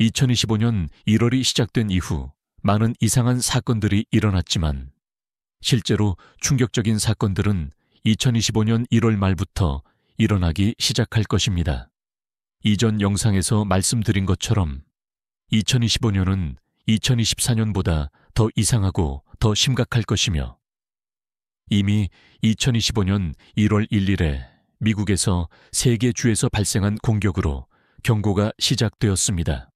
2025년 1월이 시작된 이후 많은 이상한 사건들이 일어났지만 실제로 충격적인 사건들은 2025년 1월 말부터 일어나기 시작할 것입니다. 이전 영상에서 말씀드린 것처럼 2025년은 2024년보다 더 이상하고 더 심각할 것이며 이미 2025년 1월 1일에 미국에서 3개 주에서 발생한 공격으로 경고가 시작되었습니다.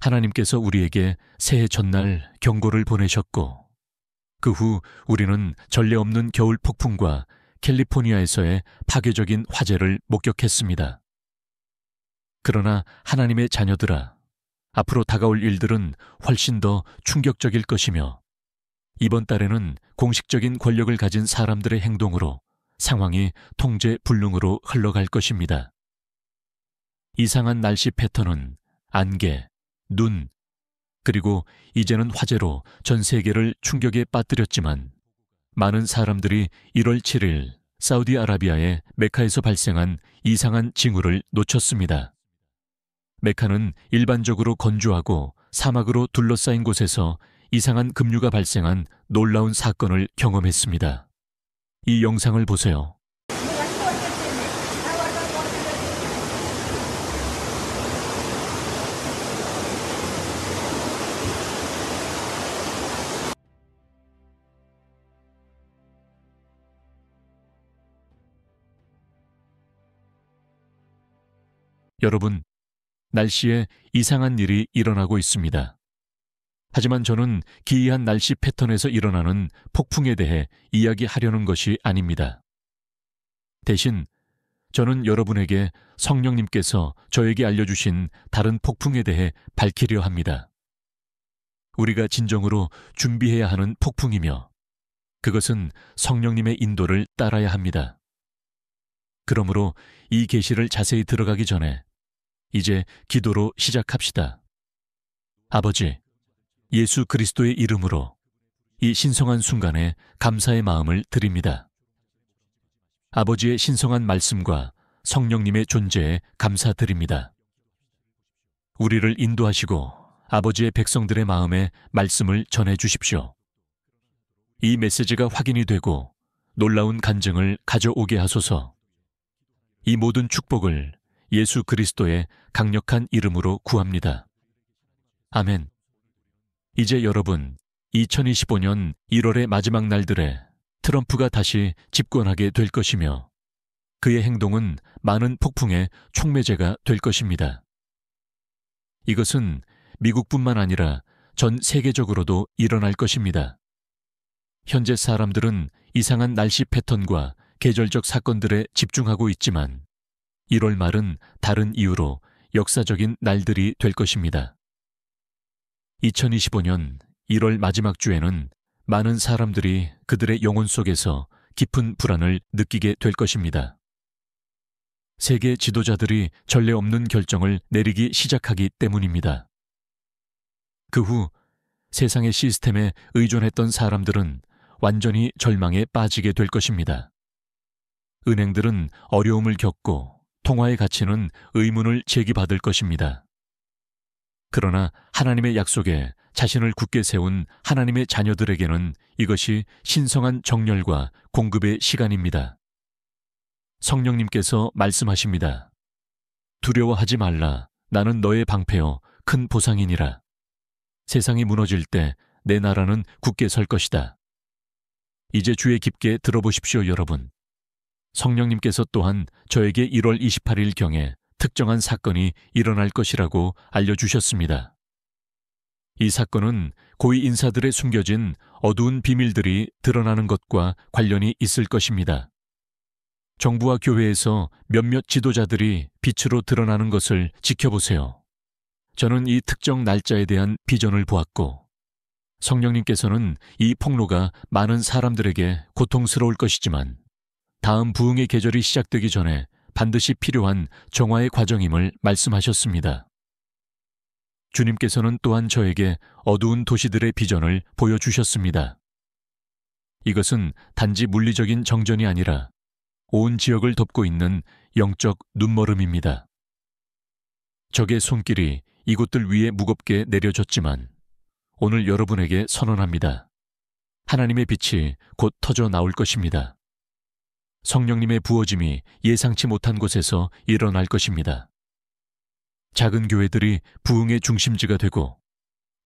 하나님께서 우리에게 새해 전날 경고를 보내셨고 그 후 우리는 전례 없는 겨울 폭풍과 캘리포니아에서의 파괴적인 화재를 목격했습니다. 그러나 하나님의 자녀들아, 앞으로 다가올 일들은 훨씬 더 충격적일 것이며 이번 달에는 공식적인 권력을 가진 사람들의 행동으로 상황이 통제 불능으로 흘러갈 것입니다. 이상한 날씨 패턴은 안개, 눈, 그리고 이제는 화재로 전 세계를 충격에 빠뜨렸지만 많은 사람들이 1월 7일 사우디아라비아의 메카에서 발생한 이상한 징후를 놓쳤습니다. 메카는 일반적으로 건조하고 사막으로 둘러싸인 곳에서 이상한 급류가 발생한 놀라운 사건을 경험했습니다. 이 영상을 보세요. 여러분, 날씨에 이상한 일이 일어나고 있습니다. 하지만 저는 기이한 날씨 패턴에서 일어나는 폭풍에 대해 이야기하려는 것이 아닙니다. 대신 저는 여러분에게 성령님께서 저에게 알려주신 다른 폭풍에 대해 밝히려 합니다. 우리가 진정으로 준비해야 하는 폭풍이며 그것은 성령님의 인도를 따라야 합니다. 그러므로 이 계시를 자세히 들어가기 전에 이제 기도로 시작합시다. 아버지, 예수 그리스도의 이름으로 이 신성한 순간에 감사의 마음을 드립니다. 아버지의 신성한 말씀과 성령님의 존재에 감사드립니다. 우리를 인도하시고 아버지의 백성들의 마음에 말씀을 전해 주십시오. 이 메시지가 확인이 되고 놀라운 간증을 가져오게 하소서. 이 모든 축복을 예수 그리스도의 강력한 이름으로 구합니다. 아멘. 이제 여러분, 2025년 1월의 마지막 날들에 트럼프가 다시 집권하게 될 것이며 그의 행동은 많은 폭풍의 촉매제가 될 것입니다. 이것은 미국뿐만 아니라 전 세계적으로도 일어날 것입니다. 현재 사람들은 이상한 날씨 패턴과 계절적 사건들에 집중하고 있지만 1월 말은 다른 이유로 역사적인 날들이 될 것입니다. 2025년 1월 마지막 주에는 많은 사람들이 그들의 영혼 속에서 깊은 불안을 느끼게 될 것입니다. 세계 지도자들이 전례 없는 결정을 내리기 시작하기 때문입니다. 그 후 세상의 시스템에 의존했던 사람들은 완전히 절망에 빠지게 될 것입니다. 은행들은 어려움을 겪고 통화의 가치는 의문을 제기받을 것입니다. 그러나 하나님의 약속에 자신을 굳게 세운 하나님의 자녀들에게는 이것이 신성한 정렬과 공급의 시간입니다. 성령님께서 말씀하십니다. 두려워하지 말라. 나는 너의 방패요 큰 보상이니라. 세상이 무너질 때 내 나라는 굳게 설 것이다. 이제 주의 깊게 들어보십시오, 여러분. 성령님께서 또한 저에게 1월 28일경에 특정한 사건이 일어날 것이라고 알려주셨습니다. 이 사건은 고위 인사들의 숨겨진 어두운 비밀들이 드러나는 것과 관련이 있을 것입니다. 정부와 교회에서 몇몇 지도자들이 빛으로 드러나는 것을 지켜보세요. 저는 이 특정 날짜에 대한 비전을 보았고 성령님께서는 이 폭로가 많은 사람들에게 고통스러울 것이지만 다음 부흥의 계절이 시작되기 전에 반드시 필요한 정화의 과정임을 말씀하셨습니다. 주님께서는 또한 저에게 어두운 도시들의 비전을 보여주셨습니다. 이것은 단지 물리적인 정전이 아니라 온 지역을 덮고 있는 영적 눈머름입니다. 적의 손길이 이곳들 위에 무겁게 내려졌지만 오늘 여러분에게 선언합니다. 하나님의 빛이 곧 터져 나올 것입니다. 성령님의 부어짐이 예상치 못한 곳에서 일어날 것입니다. 작은 교회들이 부흥의 중심지가 되고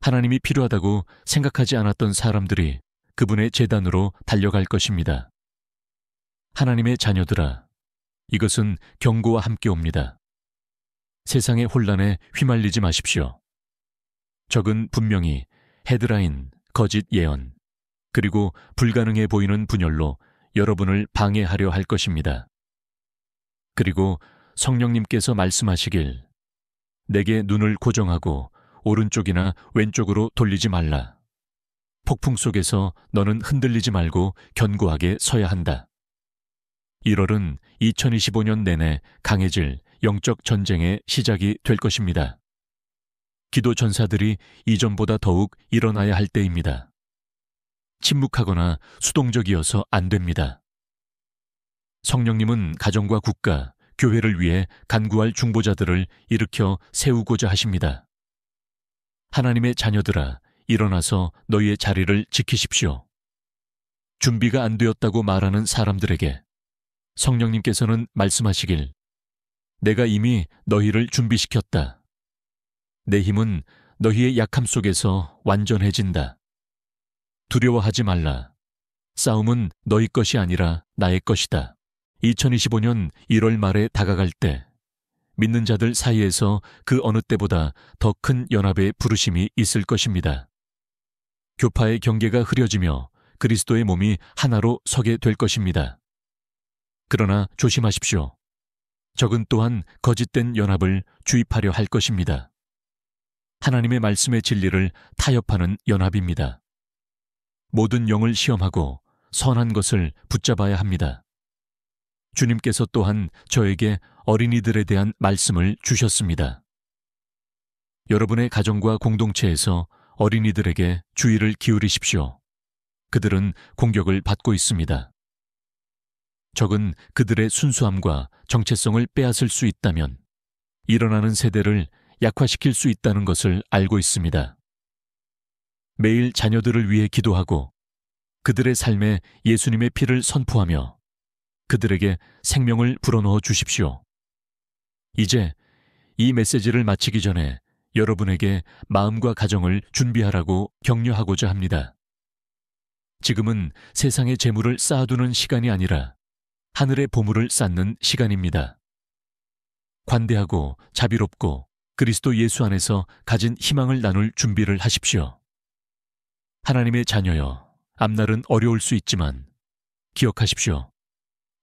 하나님이 필요하다고 생각하지 않았던 사람들이 그분의 제단으로 달려갈 것입니다. 하나님의 자녀들아, 이것은 경고와 함께 옵니다. 세상의 혼란에 휘말리지 마십시오. 적은 분명히 헤드라인, 거짓 예언, 그리고 불가능해 보이는 분열로 여러분을 방해하려 할 것입니다. 그리고 성령님께서 말씀하시길, 내게 눈을 고정하고 오른쪽이나 왼쪽으로 돌리지 말라. 폭풍 속에서 너는 흔들리지 말고 견고하게 서야 한다. 1월은 2025년 내내 강해질 영적 전쟁의 시작이 될 것입니다. 기도 전사들이 이전보다 더욱 일어나야 할 때입니다. 침묵하거나 수동적이어서 안 됩니다. 성령님은 가정과 국가, 교회를 위해 간구할 중보자들을 일으켜 세우고자 하십니다. 하나님의 자녀들아, 일어나서 너희의 자리를 지키십시오. 준비가 안 되었다고 말하는 사람들에게 성령님께서는 말씀하시길, 내가 이미 너희를 준비시켰다. 내 힘은 너희의 약함 속에서 완전해진다. 두려워하지 말라. 싸움은 너희 것이 아니라 나의 것이다. 2025년 1월 말에 다가갈 때 믿는 자들 사이에서 그 어느 때보다 더 큰 연합의 부르심이 있을 것입니다. 교파의 경계가 흐려지며 그리스도의 몸이 하나로 서게 될 것입니다. 그러나 조심하십시오. 적은 또한 거짓된 연합을 주입하려 할 것입니다. 하나님의 말씀의 진리를 타협하는 연합입니다. 모든 영을 시험하고 선한 것을 붙잡아야 합니다. 주님께서 또한 저에게 어린이들에 대한 말씀을 주셨습니다. 여러분의 가정과 공동체에서 어린이들에게 주의를 기울이십시오. 그들은 공격을 받고 있습니다. 적은 그들의 순수함과 정체성을 빼앗을 수 있다면 일어나는 세대를 약화시킬 수 있다는 것을 알고 있습니다. 매일 자녀들을 위해 기도하고 그들의 삶에 예수님의 피를 선포하며 그들에게 생명을 불어넣어 주십시오. 이제 이 메시지를 마치기 전에 여러분에게 마음과 가정을 준비하라고 격려하고자 합니다. 지금은 세상의 재물을 쌓아두는 시간이 아니라 하늘의 보물을 쌓는 시간입니다. 관대하고 자비롭고 그리스도 예수 안에서 가진 희망을 나눌 준비를 하십시오. 하나님의 자녀여, 앞날은 어려울 수 있지만 기억하십시오.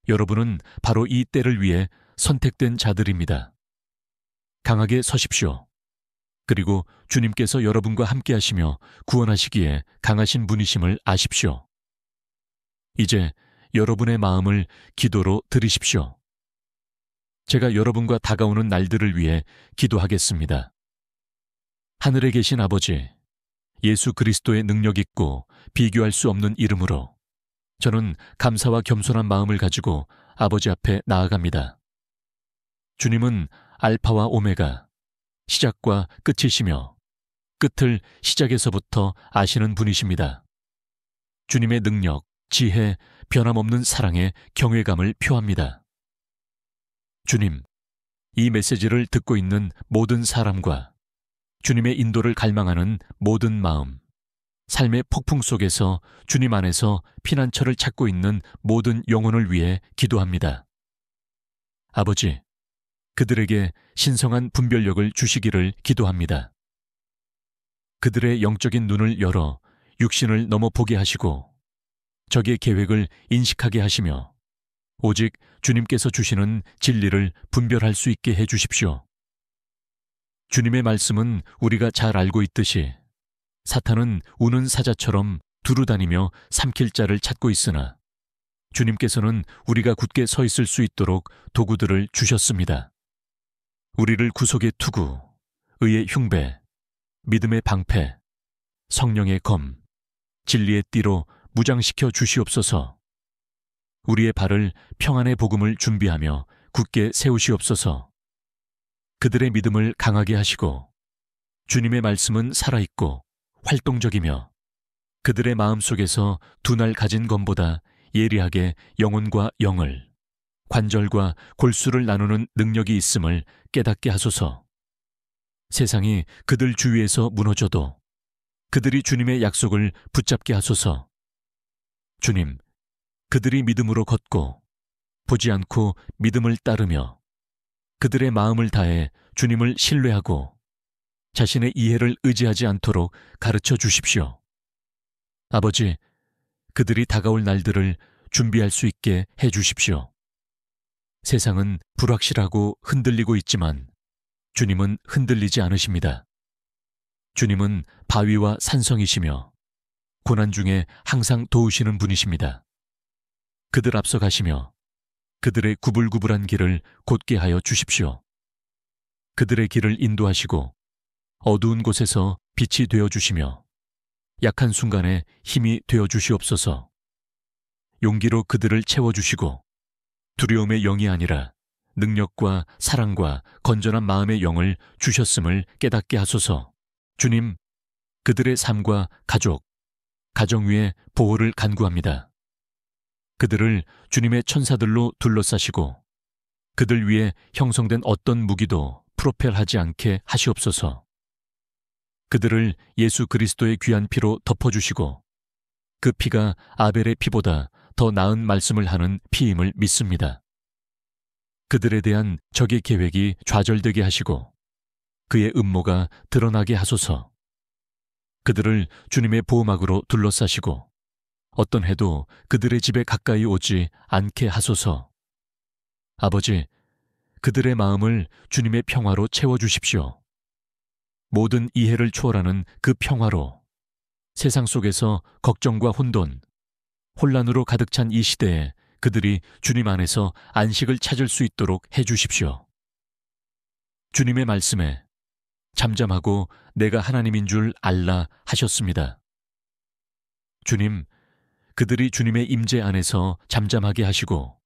여러분은 바로 이 때를 위해 선택된 자들입니다. 강하게 서십시오. 그리고 주님께서 여러분과 함께 하시며 구원하시기에 강하신 분이심을 아십시오. 이제 여러분의 마음을 기도로 드리십시오. 제가 여러분과 다가오는 날들을 위해 기도하겠습니다. 하늘에 계신 아버지, 예수 그리스도의 능력 있고 비교할 수 없는 이름으로 저는 감사와 겸손한 마음을 가지고 아버지 앞에 나아갑니다. 주님은 알파와 오메가, 시작과 끝이시며 끝을 시작에서부터 아시는 분이십니다. 주님의 능력, 지혜, 변함없는 사랑에 경외감을 표합니다. 주님, 이 메시지를 듣고 있는 모든 사람과 주님의 인도를 갈망하는 모든 마음, 삶의 폭풍 속에서 주님 안에서 피난처를 찾고 있는 모든 영혼을 위해 기도합니다. 아버지, 그들에게 신성한 분별력을 주시기를 기도합니다. 그들의 영적인 눈을 열어 육신을 넘어 보게 하시고 적의 계획을 인식하게 하시며 오직 주님께서 주시는 진리를 분별할 수 있게 해 주십시오. 주님의 말씀은 우리가 잘 알고 있듯이 사탄은 우는 사자처럼 두루다니며 삼킬 자를 찾고 있으나 주님께서는 우리가 굳게 서 있을 수 있도록 도구들을 주셨습니다. 우리를 구속의 투구, 의의 흉배, 믿음의 방패, 성령의 검, 진리의 띠로 무장시켜 주시옵소서. 우리의 발을 평안의 복음을 준비하며 굳게 세우시옵소서. 그들의 믿음을 강하게 하시고 주님의 말씀은 살아있고 활동적이며 그들의 마음속에서 두 날 가진 검보다 예리하게 영혼과 영을, 관절과 골수를 나누는 능력이 있음을 깨닫게 하소서. 세상이 그들 주위에서 무너져도 그들이 주님의 약속을 붙잡게 하소서. 주님, 그들이 믿음으로 걷고 보지 않고 믿음을 따르며 그들의 마음을 다해 주님을 신뢰하고 자신의 이해를 의지하지 않도록 가르쳐 주십시오. 아버지, 그들이 다가올 날들을 준비할 수 있게 해 주십시오. 세상은 불확실하고 흔들리고 있지만 주님은 흔들리지 않으십니다. 주님은 바위와 산성이시며 고난 중에 항상 도우시는 분이십니다. 그들 앞서 가시며 그들의 구불구불한 길을 곧게 하여 주십시오. 그들의 길을 인도하시고 어두운 곳에서 빛이 되어 주시며 약한 순간에 힘이 되어 주시옵소서. 용기로 그들을 채워주시고 두려움의 영이 아니라 능력과 사랑과 건전한 마음의 영을 주셨음을 깨닫게 하소서. 주님, 그들의 삶과 가족, 가정 위에 보호를 간구합니다. 그들을 주님의 천사들로 둘러싸시고 그들 위에 형성된 어떤 무기도 프로펠하지 않게 하시옵소서. 그들을 예수 그리스도의 귀한 피로 덮어주시고 그 피가 아벨의 피보다 더 나은 말씀을 하는 피임을 믿습니다. 그들에 대한 적의 계획이 좌절되게 하시고 그의 음모가 드러나게 하소서. 그들을 주님의 보호막으로 둘러싸시고 어떤 해도 그들의 집에 가까이 오지 않게 하소서. 아버지, 그들의 마음을 주님의 평화로 채워주십시오. 모든 이해를 초월하는 그 평화로 세상 속에서 걱정과 혼돈, 혼란으로 가득 찬 이 시대에 그들이 주님 안에서 안식을 찾을 수 있도록 해주십시오. 주님의 말씀에 잠잠하고 내가 하나님인 줄 알라 하셨습니다. 주님, 그들이 주님의 임재 안에서 잠잠하게 하시고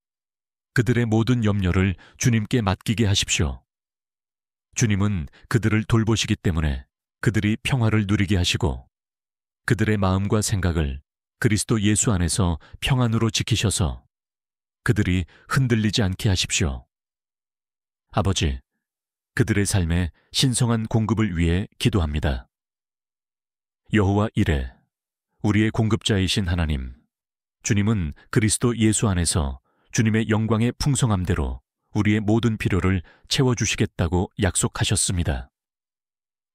그들의 모든 염려를 주님께 맡기게 하십시오. 주님은 그들을 돌보시기 때문에 그들이 평화를 누리게 하시고 그들의 마음과 생각을 그리스도 예수 안에서 평안으로 지키셔서 그들이 흔들리지 않게 하십시오. 아버지, 그들의 삶에 신성한 공급을 위해 기도합니다. 여호와 이레, 우리의 공급자이신 하나님, 주님은 그리스도 예수 안에서 주님의 영광의 풍성함대로 우리의 모든 필요를 채워주시겠다고 약속하셨습니다.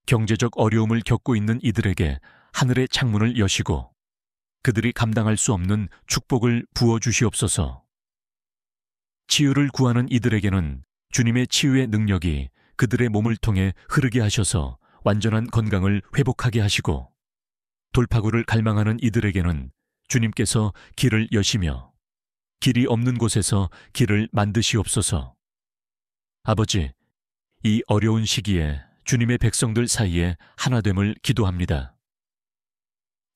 경제적 어려움을 겪고 있는 이들에게 하늘의 창문을 여시고 그들이 감당할 수 없는 축복을 부어주시옵소서. 치유를 구하는 이들에게는 주님의 치유의 능력이 그들의 몸을 통해 흐르게 하셔서 완전한 건강을 회복하게 하시고 돌파구를 갈망하는 이들에게는 주님께서 길을 여시며 길이 없는 곳에서 길을 만드시옵소서. 아버지, 이 어려운 시기에 주님의 백성들 사이에 하나됨을 기도합니다.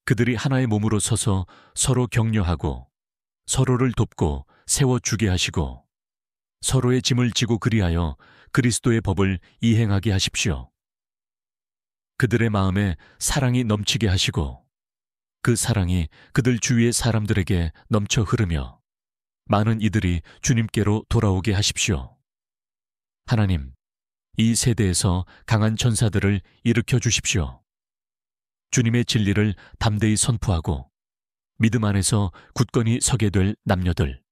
그들이 하나의 몸으로 서서 서로 격려하고 서로를 돕고 세워주게 하시고 서로의 짐을 지고 그리하여 그리스도의 법을 이행하게 하십시오. 그들의 마음에 사랑이 넘치게 하시고 그 사랑이 그들 주위의 사람들에게 넘쳐 흐르며 많은 이들이 주님께로 돌아오게 하십시오. 하나님, 이 세대에서 강한 전사들을 일으켜 주십시오. 주님의 진리를 담대히 선포하고 믿음 안에서 굳건히 서게 될 남녀들.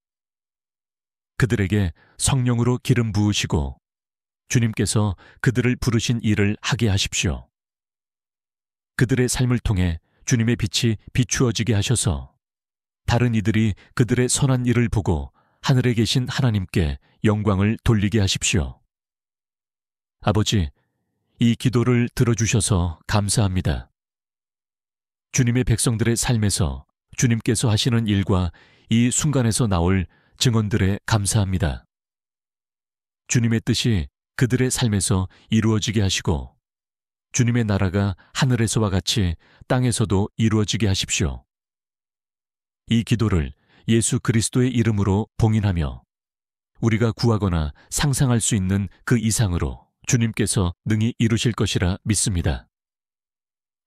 그들에게 성령으로 기름 부으시고 주님께서 그들을 부르신 일을 하게 하십시오. 그들의 삶을 통해 주님의 빛이 비추어지게 하셔서 다른 이들이 그들의 선한 일을 보고 하늘에 계신 하나님께 영광을 돌리게 하십시오. 아버지, 이 기도를 들어주셔서 감사합니다. 주님의 백성들의 삶에서 주님께서 하시는 일과 이 순간에서 나올 증언들에 감사합니다. 주님의 뜻이 그들의 삶에서 이루어지게 하시고 주님의 나라가 하늘에서와 같이 땅에서도 이루어지게 하십시오. 이 기도를 예수 그리스도의 이름으로 봉인하며 우리가 구하거나 상상할 수 있는 그 이상으로 주님께서 능히 이루실 것이라 믿습니다.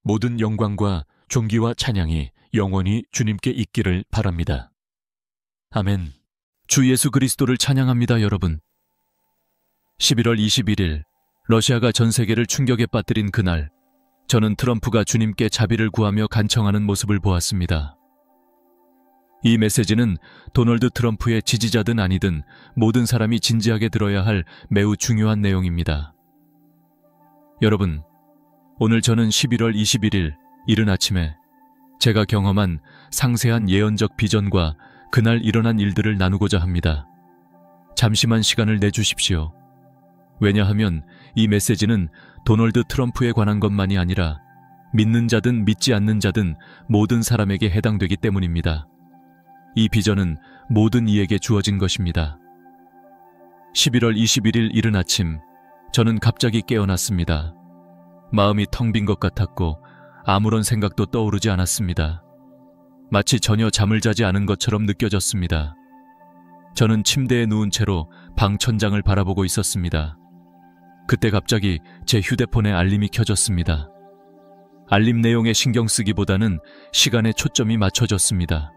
모든 영광과 존귀와 찬양이 영원히 주님께 있기를 바랍니다. 아멘. 주 예수 그리스도를 찬양합니다, 여러분. 11월 21일, 러시아가 전 세계를 충격에 빠뜨린 그날, 저는 트럼프가 주님께 자비를 구하며 간청하는 모습을 보았습니다. 이 메시지는 도널드 트럼프의 지지자든 아니든 모든 사람이 진지하게 들어야 할 매우 중요한 내용입니다. 여러분, 오늘 저는 11월 21일 이른 아침에 제가 경험한 상세한 예언적 비전과 그날 일어난 일들을 나누고자 합니다. 잠시만 시간을 내주십시오. 왜냐하면 이 메시지는 도널드 트럼프에 관한 것만이 아니라 믿는 자든 믿지 않는 자든 모든 사람에게 해당되기 때문입니다. 이 비전은 모든 이에게 주어진 것입니다. 11월 21일 이른 아침, 저는 갑자기 깨어났습니다. 마음이 텅 빈 것 같았고 아무런 생각도 떠오르지 않았습니다. 마치 전혀 잠을 자지 않은 것처럼 느껴졌습니다. 저는 침대에 누운 채로 방 천장을 바라보고 있었습니다. 그때 갑자기 제 휴대폰에 알림이 켜졌습니다. 알림 내용에 신경 쓰기보다는 시간에 초점이 맞춰졌습니다.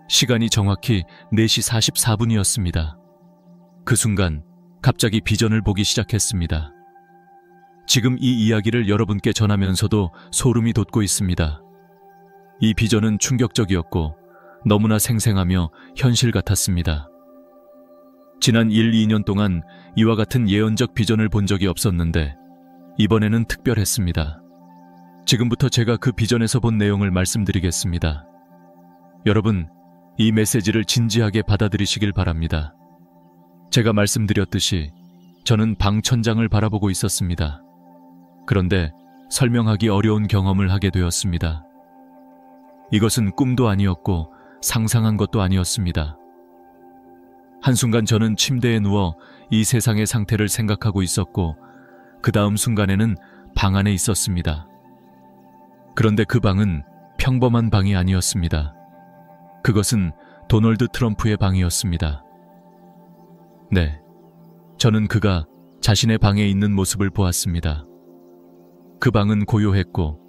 시간이 정확히 4시 44분이었습니다. 그 순간 갑자기 비전을 보기 시작했습니다. 지금 이 이야기를 여러분께 전하면서도 소름이 돋고 있습니다. 이 비전은 충격적이었고 너무나 생생하며 현실 같았습니다. 지난 1, 2년 동안 이와 같은 예언적 비전을 본 적이 없었는데 이번에는 특별했습니다. 지금부터 제가 그 비전에서 본 내용을 말씀드리겠습니다. 여러분, 이 메시지를 진지하게 받아들이시길 바랍니다. 제가 말씀드렸듯이 저는 방 천장을 바라보고 있었습니다. 그런데 설명하기 어려운 경험을 하게 되었습니다. 이것은 꿈도 아니었고 상상한 것도 아니었습니다. 한순간 저는 침대에 누워 이 세상의 상태를 생각하고 있었고 그 다음 순간에는 방 안에 있었습니다. 그런데 그 방은 평범한 방이 아니었습니다. 그것은 도널드 트럼프의 방이었습니다. 네, 저는 그가 자신의 방에 있는 모습을 보았습니다. 그 방은 고요했고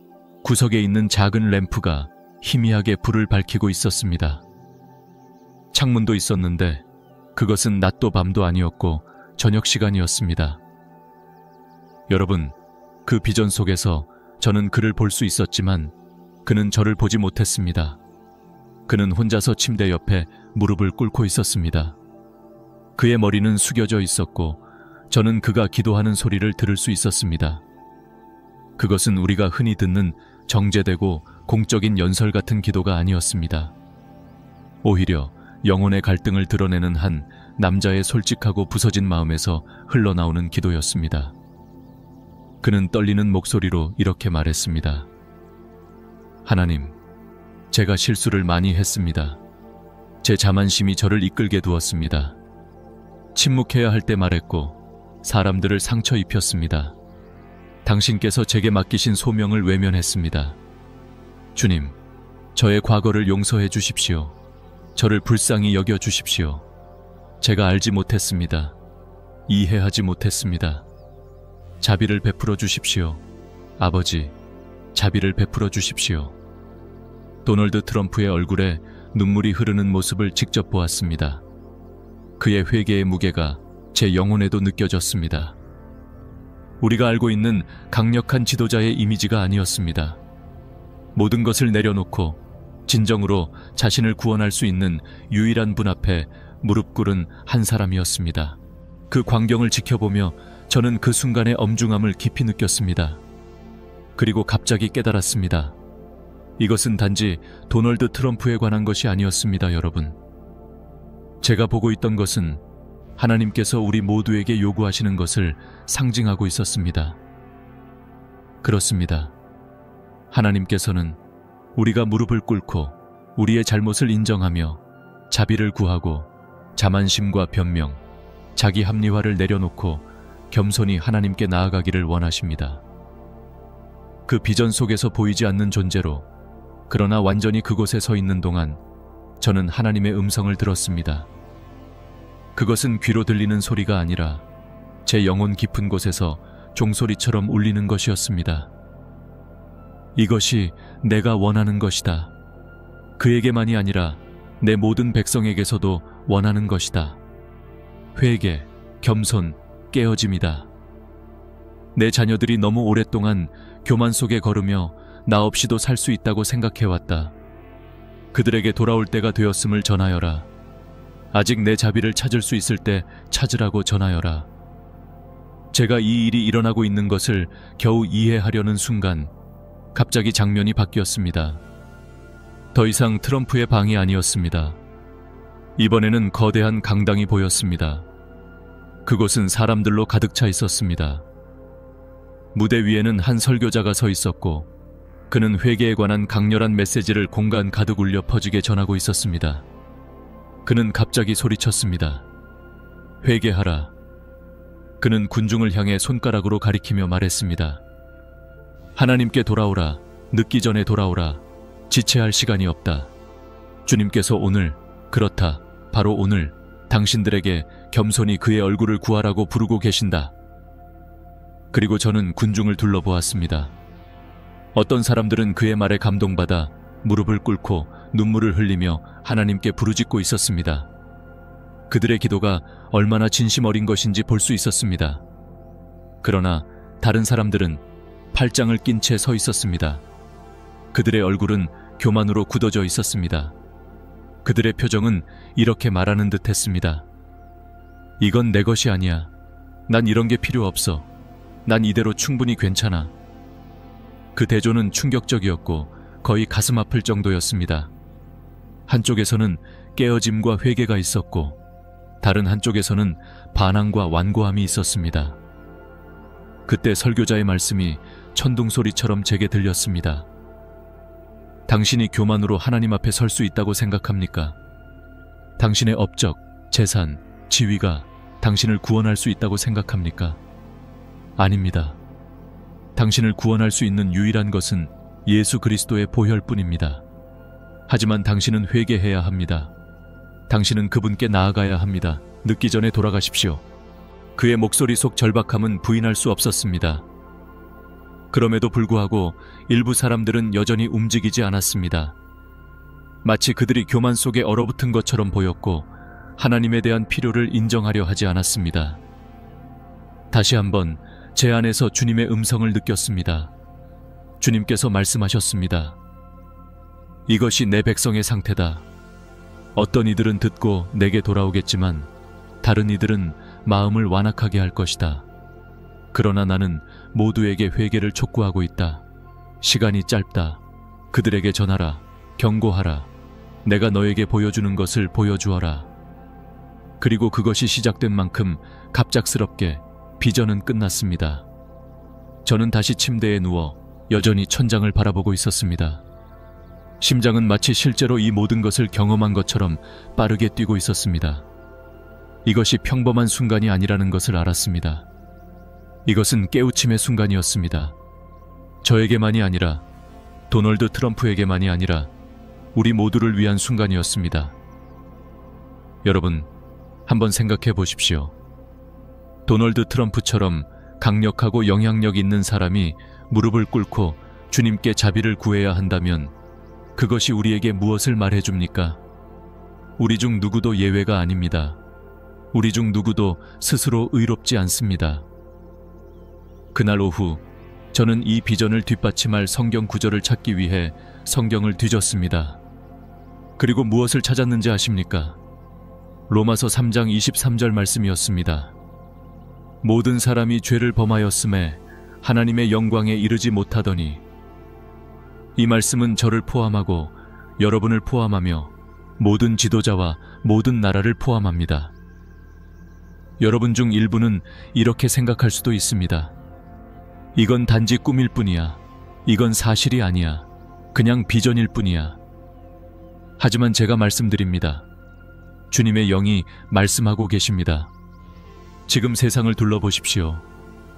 구석에 있는 작은 램프가 희미하게 불을 밝히고 있었습니다. 창문도 있었는데 그것은 낮도 밤도 아니었고 저녁 시간이었습니다. 여러분, 그 비전 속에서 저는 그를 볼 수 있었지만 그는 저를 보지 못했습니다. 그는 혼자서 침대 옆에 무릎을 꿇고 있었습니다. 그의 머리는 숙여져 있었고 저는 그가 기도하는 소리를 들을 수 있었습니다. 그것은 우리가 흔히 듣는 정제되고 공적인 연설 같은 기도가 아니었습니다. 오히려 영혼의 갈등을 드러내는 한 남자의 솔직하고 부서진 마음에서 흘러나오는 기도였습니다. 그는 떨리는 목소리로 이렇게 말했습니다. 하나님, 제가 실수를 많이 했습니다. 제 자만심이 저를 이끌게 두었습니다. 침묵해야 할 때 말했고 사람들을 상처 입혔습니다. 당신께서 제게 맡기신 소명을 외면했습니다. 주님, 저의 과거를 용서해 주십시오. 저를 불쌍히 여겨 주십시오. 제가 알지 못했습니다. 이해하지 못했습니다. 자비를 베풀어 주십시오. 아버지, 자비를 베풀어 주십시오. 도널드 트럼프의 얼굴에 눈물이 흐르는 모습을 직접 보았습니다. 그의 회개의 무게가 제 영혼에도 느껴졌습니다. 우리가 알고 있는 강력한 지도자의 이미지가 아니었습니다. 모든 것을 내려놓고 진정으로 자신을 구원할 수 있는 유일한 분 앞에 무릎 꿇은 한 사람이었습니다. 그 광경을 지켜보며 저는 그 순간의 엄중함을 깊이 느꼈습니다. 그리고 갑자기 깨달았습니다. 이것은 단지 도널드 트럼프에 관한 것이 아니었습니다, 여러분. 제가 보고 있던 것은 하나님께서 우리 모두에게 요구하시는 것을 상징하고 있었습니다. 그렇습니다. 하나님께서는 우리가 무릎을 꿇고 우리의 잘못을 인정하며 자비를 구하고 자만심과 변명, 자기 합리화를 내려놓고 겸손히 하나님께 나아가기를 원하십니다. 그 비전 속에서 보이지 않는 존재로, 그러나 완전히 그곳에 서 있는 동안 저는 하나님의 음성을 들었습니다. 그것은 귀로 들리는 소리가 아니라 제 영혼 깊은 곳에서 종소리처럼 울리는 것이었습니다. 이것이 내가 원하는 것이다. 그에게만이 아니라 내 모든 백성에게서도 원하는 것이다. 회개, 겸손, 깨어짐이다. 내 자녀들이 너무 오랫동안 교만 속에 걸으며 나 없이도 살 수 있다고 생각해왔다. 그들에게 돌아올 때가 되었음을 전하여라. 아직 내 자비를 찾을 수 있을 때 찾으라고 전하여라. 제가 이 일이 일어나고 있는 것을 겨우 이해하려는 순간 갑자기 장면이 바뀌었습니다. 더 이상 트럼프의 방이 아니었습니다. 이번에는 거대한 강당이 보였습니다. 그곳은 사람들로 가득 차 있었습니다. 무대 위에는 한 설교자가 서 있었고 그는 회개에 관한 강렬한 메시지를 공간 가득 울려 퍼지게 전하고 있었습니다. 그는 갑자기 소리쳤습니다. 회개하라. 그는 군중을 향해 손가락으로 가리키며 말했습니다. 하나님께 돌아오라. 늦기 전에 돌아오라. 지체할 시간이 없다. 주님께서 오늘, 그렇다, 바로 오늘 당신들에게 겸손히 그의 얼굴을 구하라고 부르고 계신다. 그리고 저는 군중을 둘러보았습니다. 어떤 사람들은 그의 말에 감동받아 무릎을 꿇고 눈물을 흘리며 하나님께 부르짖고 있었습니다. 그들의 기도가 얼마나 진심 어린 것인지 볼 수 있었습니다. 그러나 다른 사람들은 팔짱을 낀 채 서 있었습니다. 그들의 얼굴은 교만으로 굳어져 있었습니다. 그들의 표정은 이렇게 말하는 듯 했습니다. 이건 내 것이 아니야. 난 이런 게 필요 없어. 난 이대로 충분히 괜찮아. 그 대조는 충격적이었고 거의 가슴 아플 정도였습니다. 한쪽에서는 깨어짐과 회개가 있었고 다른 한쪽에서는 반항과 완고함이 있었습니다. 그때 설교자의 말씀이 천둥소리처럼 제게 들렸습니다. 당신이 교만으로 하나님 앞에 설 수 있다고 생각합니까? 당신의 업적, 재산, 지위가 당신을 구원할 수 있다고 생각합니까? 아닙니다. 당신을 구원할 수 있는 유일한 것은 예수 그리스도의 보혈뿐입니다. 하지만 당신은 회개해야 합니다. 당신은 그분께 나아가야 합니다. 늦기 전에 돌아가십시오. 그의 목소리 속 절박함은 부인할 수 없었습니다. 그럼에도 불구하고 일부 사람들은 여전히 움직이지 않았습니다. 마치 그들이 교만 속에 얼어붙은 것처럼 보였고 하나님에 대한 필요를 인정하려 하지 않았습니다. 다시 한번 제 안에서 주님의 음성을 느꼈습니다. 주님께서 말씀하셨습니다. 이것이 내 백성의 상태다. 어떤 이들은 듣고 내게 돌아오겠지만 다른 이들은 마음을 완악하게 할 것이다. 그러나 나는 모두에게 회개를 촉구하고 있다. 시간이 짧다. 그들에게 전하라. 경고하라. 내가 너에게 보여주는 것을 보여주어라. 그리고 그것이 시작된 만큼 갑작스럽게 비전은 끝났습니다. 저는 다시 침대에 누워 여전히 천장을 바라보고 있었습니다. 심장은 마치 실제로 이 모든 것을 경험한 것처럼 빠르게 뛰고 있었습니다. 이것이 평범한 순간이 아니라는 것을 알았습니다. 이것은 깨우침의 순간이었습니다. 저에게만이 아니라 도널드 트럼프에게만이 아니라 우리 모두를 위한 순간이었습니다. 여러분, 한번 생각해 보십시오. 도널드 트럼프처럼 강력하고 영향력 있는 사람이 무릎을 꿇고 주님께 자비를 구해야 한다면 그것이 우리에게 무엇을 말해줍니까? 우리 중 누구도 예외가 아닙니다. 우리 중 누구도 스스로 의롭지 않습니다. 그날 오후 저는 이 비전을 뒷받침할 성경 구절을 찾기 위해 성경을 뒤졌습니다. 그리고 무엇을 찾았는지 아십니까? 로마서 3장 23절 말씀이었습니다. 모든 사람이 죄를 범하였음에 하나님의 영광에 이르지 못하더니. 이 말씀은 저를 포함하고 여러분을 포함하며 모든 지도자와 모든 나라를 포함합니다. 여러분 중 일부는 이렇게 생각할 수도 있습니다. 이건 단지 꿈일 뿐이야. 이건 사실이 아니야. 그냥 비전일 뿐이야. 하지만 제가 말씀드립니다. 주님의 영이 말씀하고 계십니다. 지금 세상을 둘러보십시오.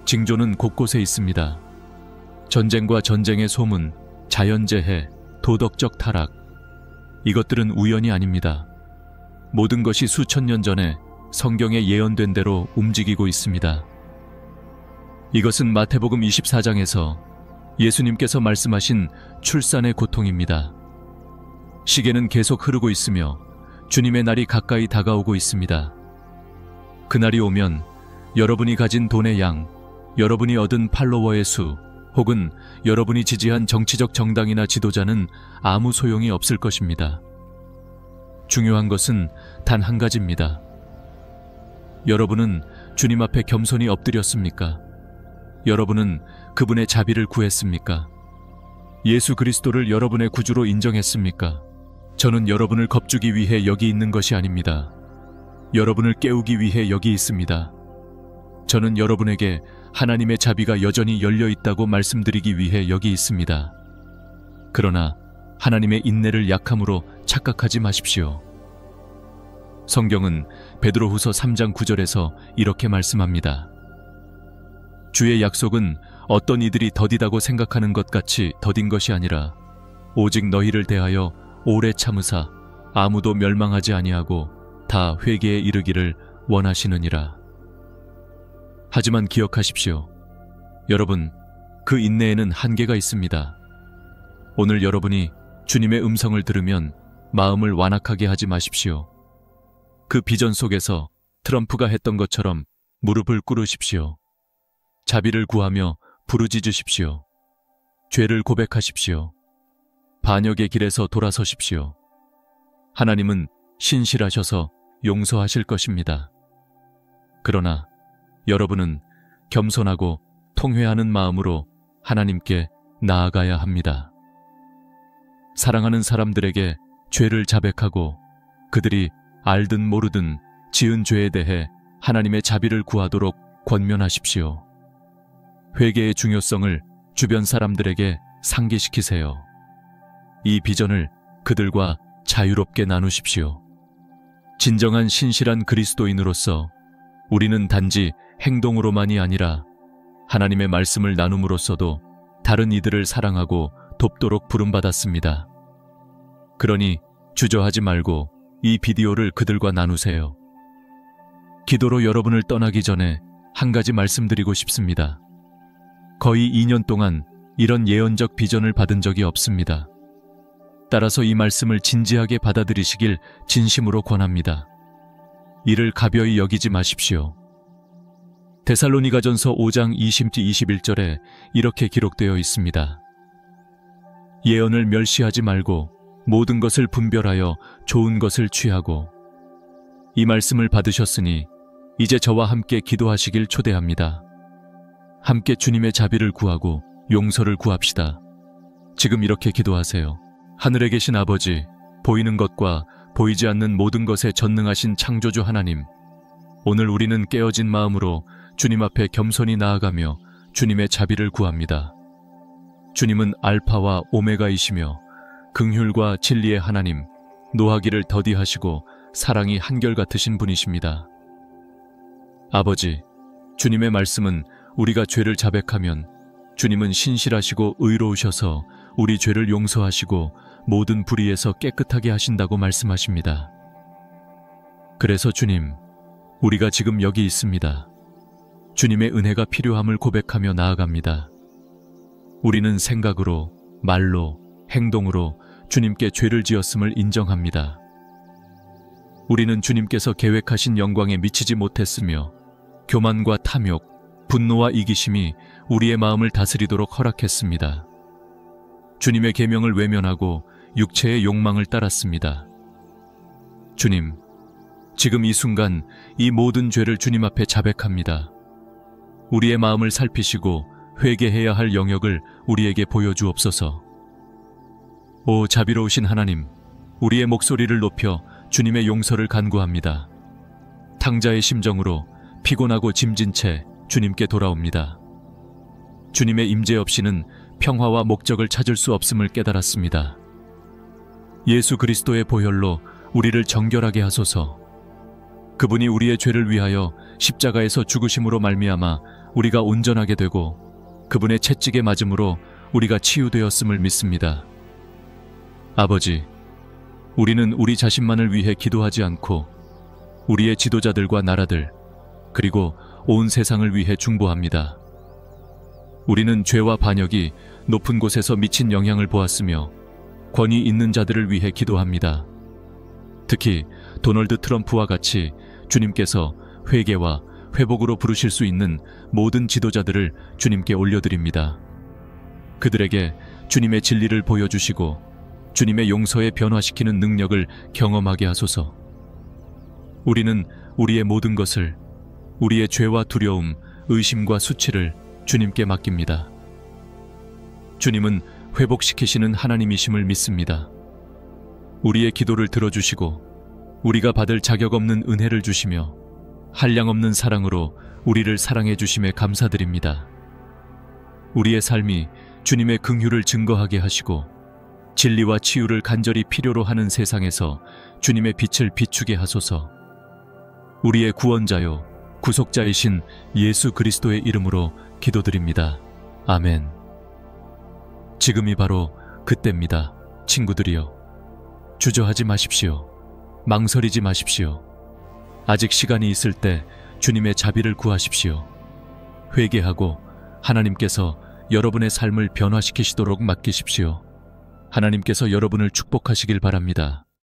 징조는 곳곳에 있습니다. 전쟁과 전쟁의 소문, 자연재해, 도덕적 타락. 이것들은 우연이 아닙니다. 모든 것이 수천 년 전에 성경에 예언된 대로 움직이고 있습니다. 이것은 마태복음 24장에서 예수님께서 말씀하신 출산의 고통입니다. 시계는 계속 흐르고 있으며 주님의 날이 가까이 다가오고 있습니다. 그날이 오면 여러분이 가진 돈의 양, 여러분이 얻은 팔로워의 수, 혹은 여러분이 지지한 정치적 정당이나 지도자는 아무 소용이 없을 것입니다. 중요한 것은 단 한 가지입니다. 여러분은 주님 앞에 겸손히 엎드렸습니까? 여러분은 그분의 자비를 구했습니까? 예수 그리스도를 여러분의 구주로 인정했습니까? 저는 여러분을 겁주기 위해 여기 있는 것이 아닙니다. 여러분을 깨우기 위해 여기 있습니다. 저는 여러분에게 하나님의 자비가 여전히 열려 있다고 말씀드리기 위해 여기 있습니다. 그러나 하나님의 인내를 약함으로 착각하지 마십시오. 성경은 베드로후서 3장 9절에서 이렇게 말씀합니다. 주의 약속은 어떤 이들이 더디다고 생각하는 것 같이 더딘 것이 아니라 오직 너희를 대하여 오래 참으사 아무도 멸망하지 아니하고 다 회개에 이르기를 원하시느니라. 하지만 기억하십시오. 여러분, 그 인내에는 한계가 있습니다. 오늘 여러분이 주님의 음성을 들으면 마음을 완악하게 하지 마십시오. 그 비전 속에서 트럼프가 했던 것처럼 무릎을 꿇으십시오. 자비를 구하며 부르짖으십시오. 죄를 고백하십시오. 반역의 길에서 돌아서십시오. 하나님은 신실하셔서 용서하실 것입니다. 그러나 여러분은 겸손하고 통회하는 마음으로 하나님께 나아가야 합니다. 사랑하는 사람들에게 죄를 자백하고 그들이 알든 모르든 지은 죄에 대해 하나님의 자비를 구하도록 권면하십시오. 회개의 중요성을 주변 사람들에게 상기시키세요. 이 비전을 그들과 자유롭게 나누십시오. 진정한 신실한 그리스도인으로서 우리는 단지 행동으로만이 아니라 하나님의 말씀을 나눔으로써도 다른 이들을 사랑하고 돕도록 부름받았습니다. 그러니 주저하지 말고 이 비디오를 그들과 나누세요. 기도로 여러분을 떠나기 전에 한 가지 말씀드리고 싶습니다. 거의 2년 동안 이런 예언적 비전을 받은 적이 없습니다. 따라서 이 말씀을 진지하게 받아들이시길 진심으로 권합니다. 이를 가벼이 여기지 마십시오. 데살로니가전서 5장 20-21절에 이렇게 기록되어 있습니다. 예언을 멸시하지 말고 모든 것을 분별하여 좋은 것을 취하고, 이 말씀을 받으셨으니 이제 저와 함께 기도하시길 초대합니다. 함께 주님의 자비를 구하고 용서를 구합시다. 지금 이렇게 기도하세요. 하늘에 계신 아버지, 보이는 것과 보이지 않는 모든 것에 전능하신 창조주 하나님, 오늘 우리는 깨어진 마음으로 주님 앞에 겸손히 나아가며 주님의 자비를 구합니다. 주님은 알파와 오메가이시며 긍휼과 진리의 하나님, 노하기를 더디하시고 사랑이 한결같으신 분이십니다. 아버지, 주님의 말씀은 우리가 죄를 자백하면 주님은 신실하시고 의로우셔서 우리 죄를 용서하시고 모든 불의에서 깨끗하게 하신다고 말씀하십니다. 그래서 주님, 우리가 지금 여기 있습니다. 주님의 은혜가 필요함을 고백하며 나아갑니다. 우리는 생각으로, 말로, 행동으로 주님께 죄를 지었음을 인정합니다. 우리는 주님께서 계획하신 영광에 미치지 못했으며 교만과 탐욕, 분노와 이기심이 우리의 마음을 다스리도록 허락했습니다. 주님의 계명을 외면하고 육체의 욕망을 따랐습니다. 주님, 지금 이 순간 이 모든 죄를 주님 앞에 자백합니다. 우리의 마음을 살피시고 회개해야 할 영역을 우리에게 보여주옵소서. 오 자비로우신 하나님, 우리의 목소리를 높여 주님의 용서를 간구합니다. 탕자의 심정으로 피곤하고 짐진 채 주님께 돌아옵니다. 주님의 임재 없이는 평화와 목적을 찾을 수 없음을 깨달았습니다. 예수 그리스도의 보혈로 우리를 정결하게 하소서. 그분이 우리의 죄를 위하여 십자가에서 죽으심으로 말미암아 우리가 온전하게 되고 그분의 채찍에 맞음으로 우리가 치유되었음을 믿습니다. 아버지, 우리는 우리 자신만을 위해 기도하지 않고 우리의 지도자들과 나라들, 그리고 온 세상을 위해 중보합니다. 우리는 죄와 반역이 높은 곳에서 미친 영향을 보았으며 권위 있는 자들을 위해 기도합니다. 특히 도널드 트럼프와 같이 주님께서 회개와 회복으로 부르실 수 있는 모든 지도자들을 주님께 올려드립니다. 그들에게 주님의 진리를 보여주시고 주님의 용서에 변화시키는 능력을 경험하게 하소서. 우리는 우리의 모든 것을, 우리의 죄와 두려움, 의심과 수치를 주님께 맡깁니다. 주님은 회복시키시는 하나님이심을 믿습니다. 우리의 기도를 들어주시고 우리가 받을 자격 없는 은혜를 주시며 한량없는 사랑으로 우리를 사랑해 주심에 감사드립니다. 우리의 삶이 주님의 긍휼을 증거하게 하시고 진리와 치유를 간절히 필요로 하는 세상에서 주님의 빛을 비추게 하소서. 우리의 구원자요 구속자이신 예수 그리스도의 이름으로 기도드립니다. 아멘. 지금이 바로 그때입니다. 친구들이여. 주저하지 마십시오. 망설이지 마십시오. 아직 시간이 있을 때 주님의 자비를 구하십시오. 회개하고 하나님께서 여러분의 삶을 변화시키시도록 맡기십시오. 하나님께서 여러분을 축복하시길 바랍니다.